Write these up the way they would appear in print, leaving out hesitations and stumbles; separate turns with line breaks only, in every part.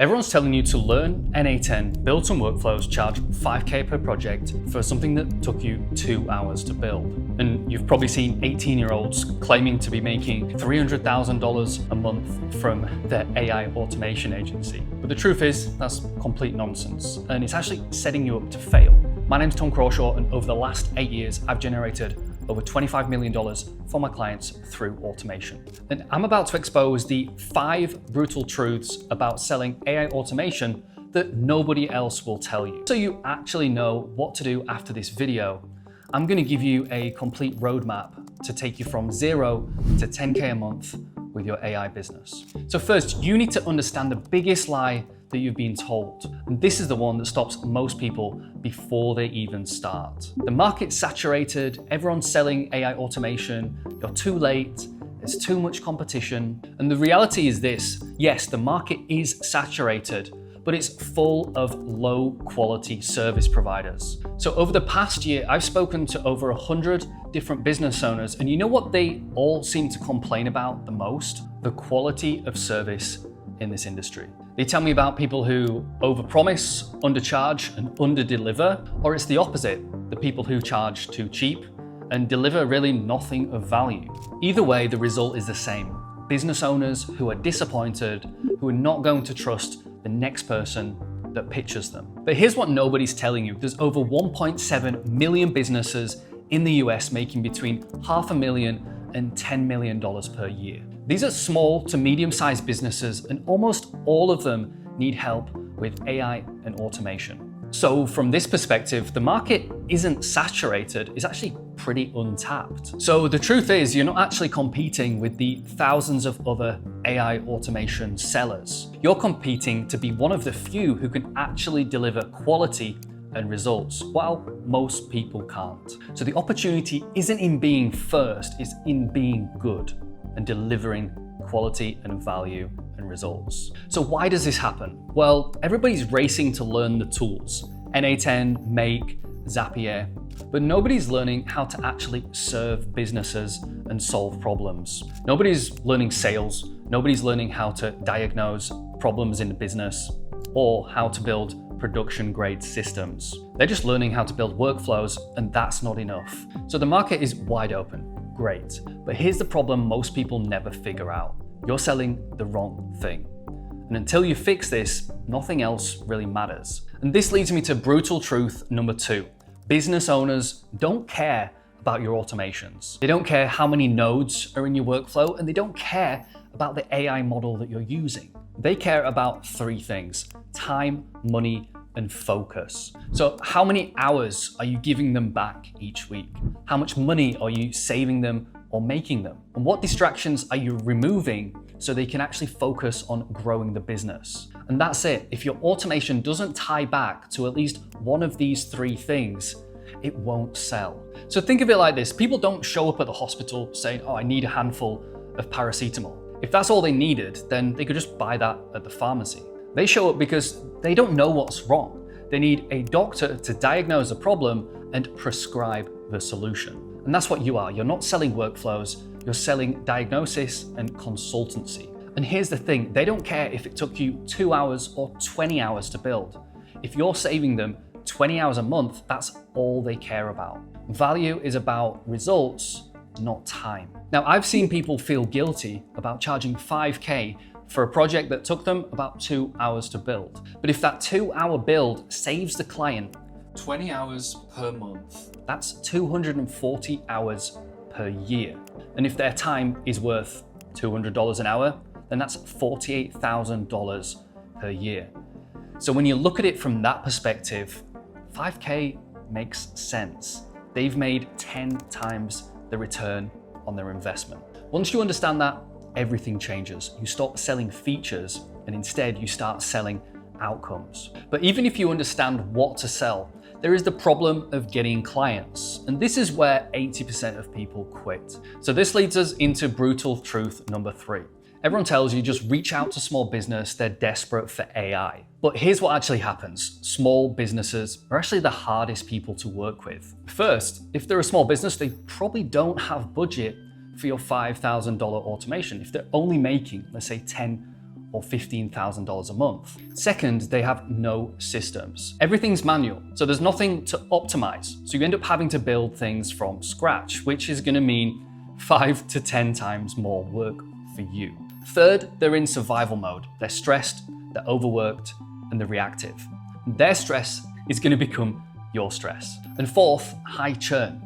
Everyone's telling you to learn N8N, build some workflows, charge 5K per project for something that took you 2 hours to build. And you've probably seen 18-year-olds claiming to be making $300,000 a month from their AI automation agency. But the truth is, that's complete nonsense. And it's actually setting you up to fail. My name's Tom Crawshaw, and over the last 8 years, I've generated over $25 million for my clients through automation. And I'm about to expose the 5 brutal truths about selling AI automation that nobody else will tell you. So you actually know what to do after this video, I'm gonna give you a complete roadmap to take you from 0 to 10K a month with your AI business. So first, you need to understand the biggest lie that you've been told. And this is the one that stops most people before they even start. The market's saturated, everyone's selling AI automation, you're too late, there's too much competition. And the reality is this, yes, the market is saturated, but it's full of low quality service providers. So over the past year, I've spoken to over 100 different business owners, and you know what they all seem to complain about the most? The quality of service in this industry. They tell me about people who overpromise, undercharge, and underdeliver, or it's the opposite, the people who charge too cheap and deliver really nothing of value. Either way, the result is the same. Business owners who are disappointed, who are not going to trust the next person that pitches them. But here's what nobody's telling you. There's over 1.7 million businesses in the US making between $500,000 and $10 million per year. These are small to medium-sized businesses, and almost all of them need help with AI and automation. So from this perspective, the market isn't saturated, it's actually pretty untapped. So the truth is, you're not actually competing with the thousands of other AI automation sellers. You're competing to be one of the few who can actually deliver quality and results, while most people can't. So the opportunity isn't in being first, it's in being good and delivering quality and value and results. So why does this happen? Well, everybody's racing to learn the tools, N8N, Make, Zapier, but nobody's learning how to actually serve businesses and solve problems. Nobody's learning sales, nobody's learning how to diagnose problems in the business or how to build production grade systems. They're just learning how to build workflows, and that's not enough. So the market is wide open, great. But here's the problem most people never figure out. You're selling the wrong thing. And until you fix this, nothing else really matters. And this leads me to brutal truth number 2. Business owners don't care about your automations. They don't care how many nodes are in your workflow, and they don't care about the AI model that you're using. They care about 3 things: time, money, and focus. So how many hours are you giving them back each week? How much money are you saving them or making them? And what distractions are you removing so they can actually focus on growing the business? And that's it. If your automation doesn't tie back to at least one of these 3 things, it won't sell. So think of it like this. People don't show up at the hospital saying, oh, I need a handful of paracetamol. If that's all they needed, then they could just buy that at the pharmacy. They show up because they don't know what's wrong. They need a doctor to diagnose a problem and prescribe the solution. And that's what you are. You're not selling workflows, you're selling diagnosis and consultancy. And here's the thing, they don't care if it took you 2 hours or 20 hours to build. If you're saving them 20 hours a month, that's all they care about. Value is about results, not time. Now, I've seen people feel guilty about charging 5K for a project that took them about 2 hours to build. But if that 2-hour build saves the client 20 hours per month, that's 240 hours per year. And if their time is worth $200 an hour, then that's $48,000 per year. So when you look at it from that perspective, 5K makes sense. They've made 10 times the return on their investment. Once you understand that, everything changes. You stop selling features and instead you start selling outcomes. But even if you understand what to sell, there is the problem of getting clients. And this is where 80% of people quit. So this leads us into brutal truth number 3. Everyone tells you just reach out to small business, they're desperate for AI. But here's what actually happens. Small businesses are actually the hardest people to work with. First, if they're a small business, they probably don't have budget for your $5,000 automation. If they're only making, let's say, $10 or $15,000 a month. Second, they have no systems. Everything's manual, so there's nothing to optimize. So you end up having to build things from scratch, which is going to mean 5 to 10 times more work for you. Third, they're in survival mode. They're stressed, they're overworked, and they're reactive. Their stress is going to become your stress. And fourth, high churn.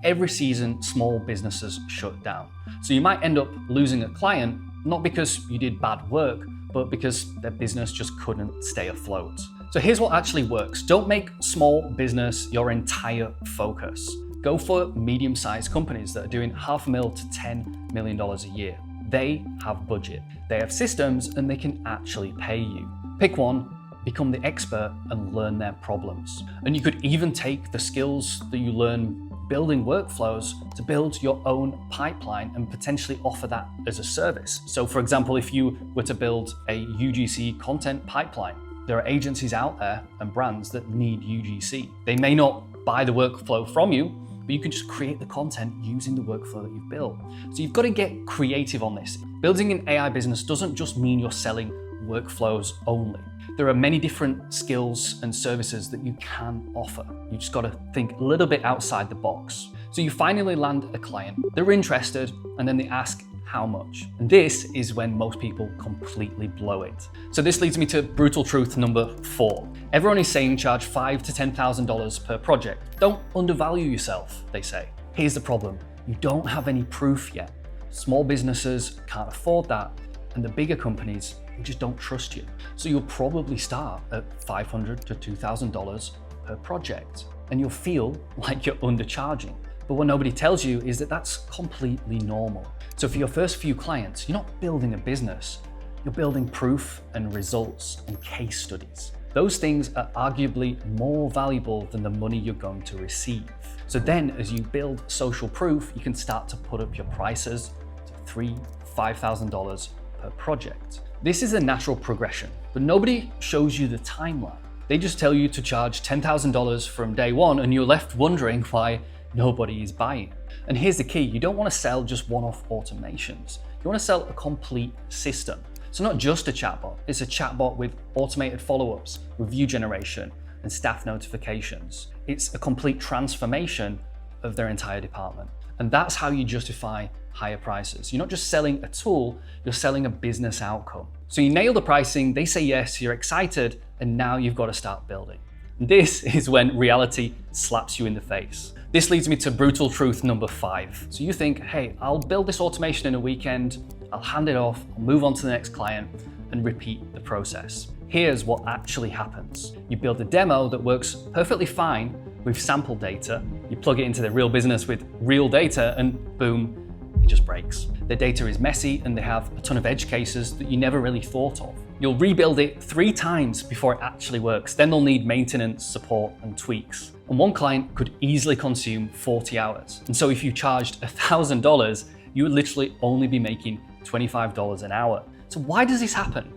Every season, small businesses shut down. So you might end up losing a client, not because you did bad work, but because their business just couldn't stay afloat. So here's what actually works. Don't make small business your entire focus. Go for medium-sized companies that are doing $500,000 to $10 million a year. They have budget, they have systems, and they can actually pay you. Pick one, become the expert, and learn their problems. And you could even take the skills that you learn building workflows to build your own pipeline and potentially offer that as a service. So for example, if you were to build a UGC content pipeline, there are agencies out there and brands that need UGC. They may not buy the workflow from you, but you can just create the content using the workflow that you've built. So you've got to get creative on this. Building an AI business doesn't just mean you're selling workflows only. There are many different skills and services that you can offer. You just got to think a little bit outside the box. So you finally land a client, they're interested, and then they ask how much. And this is when most people completely blow it. So this leads me to brutal truth number 4. Everyone is saying charge $5,000 to $10,000 per project. Don't undervalue yourself, they say. Here's the problem. You don't have any proof yet. Small businesses can't afford that, and the bigger companies just don't trust you. So you'll probably start at $500 to $2,000 per project, and you'll feel like you're undercharging. But what nobody tells you is that that's completely normal. So for your first few clients, you're not building a business, you're building proof and results and case studies. Those things are arguably more valuable than the money you're going to receive. So then as you build social proof, you can start to put up your prices to $3,000, $5,000 per project. This is a natural progression, but nobody shows you the timeline. They just tell you to charge $10,000 from day one, and you're left wondering why nobody is buying. And here's the key, you don't want to sell just one-off automations. You want to sell a complete system. So not just a chatbot, it's a chatbot with automated follow-ups, review generation, and staff notifications. It's a complete transformation of their entire department. And that's how you justify higher prices. You're not just selling a tool, you're selling a business outcome. So you nail the pricing, they say yes, you're excited, and now you've got to start building. This is when reality slaps you in the face. This leads me to brutal truth number 5. So you think, hey, I'll build this automation in a weekend, I'll hand it off, I'll move on to the next client, and repeat the process. Here's what actually happens. You build a demo that works perfectly fine with sample data, you plug it into the real business with real data, and boom, it just breaks. The data is messy and they have a ton of edge cases that you never really thought of. You'll rebuild it 3 times before it actually works. Then they'll need maintenance, support, and tweaks. And one client could easily consume 40 hours. And so if you charged $1,000, you would literally only be making $25 an hour. So why does this happen?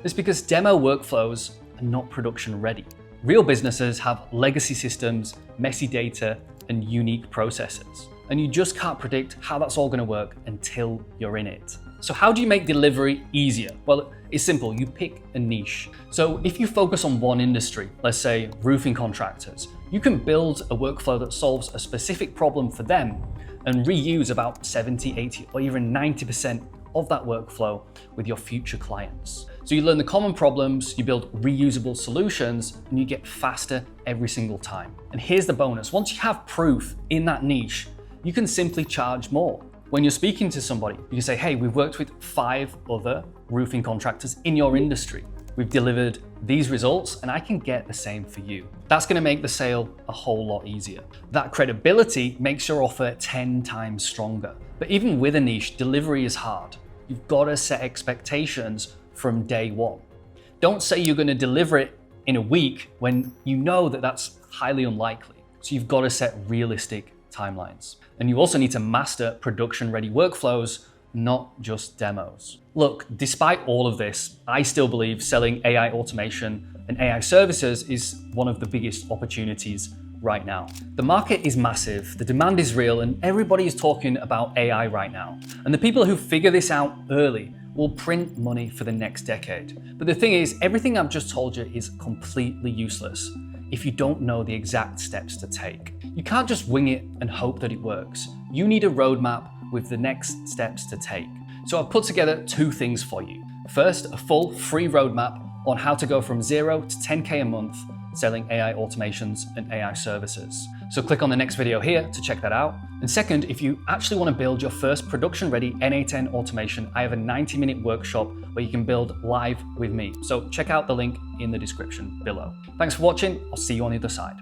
It's because demo workflows are not production ready. Real businesses have legacy systems, messy data, and unique processes. And you just can't predict how that's all going to work until you're in it. So how do you make delivery easier? Well, it's simple, you pick a niche. So if you focus on one industry, let's say roofing contractors, you can build a workflow that solves a specific problem for them and reuse about 70, 80, or even 90% of that workflow with your future clients. So you learn the common problems, you build reusable solutions, and you get faster every single time. And here's the bonus, once you have proof in that niche, you can simply charge more. When you're speaking to somebody, you can say, hey, we've worked with 5 other roofing contractors in your industry. We've delivered these results and I can get the same for you. That's gonna make the sale a whole lot easier. That credibility makes your offer 10 times stronger. But even with a niche, delivery is hard. You've gotta set expectations from day one. Don't say you're gonna deliver it in a week when you know that that's highly unlikely. So you've gotta set realistic timelines. And you also need to master production-ready workflows, not just demos. Look, despite all of this, I still believe selling AI automation and AI services is one of the biggest opportunities right now. The market is massive, the demand is real, and everybody is talking about AI right now. And the people who figure this out early will print money for the next decade. But the thing is, everything I've just told you is completely useless if you don't know the exact steps to take. You can't just wing it and hope that it works. You need a roadmap with the next steps to take. So I've put together 2 things for you. First, a full free roadmap on how to go from 0 to 10K a month selling AI automations and AI services. So click on the next video here to check that out. And second, if you actually want to build your first production-ready N8N automation, I have a 90-minute workshop where you can build live with me. So check out the link in the description below. Thanks for watching. I'll see you on the other side.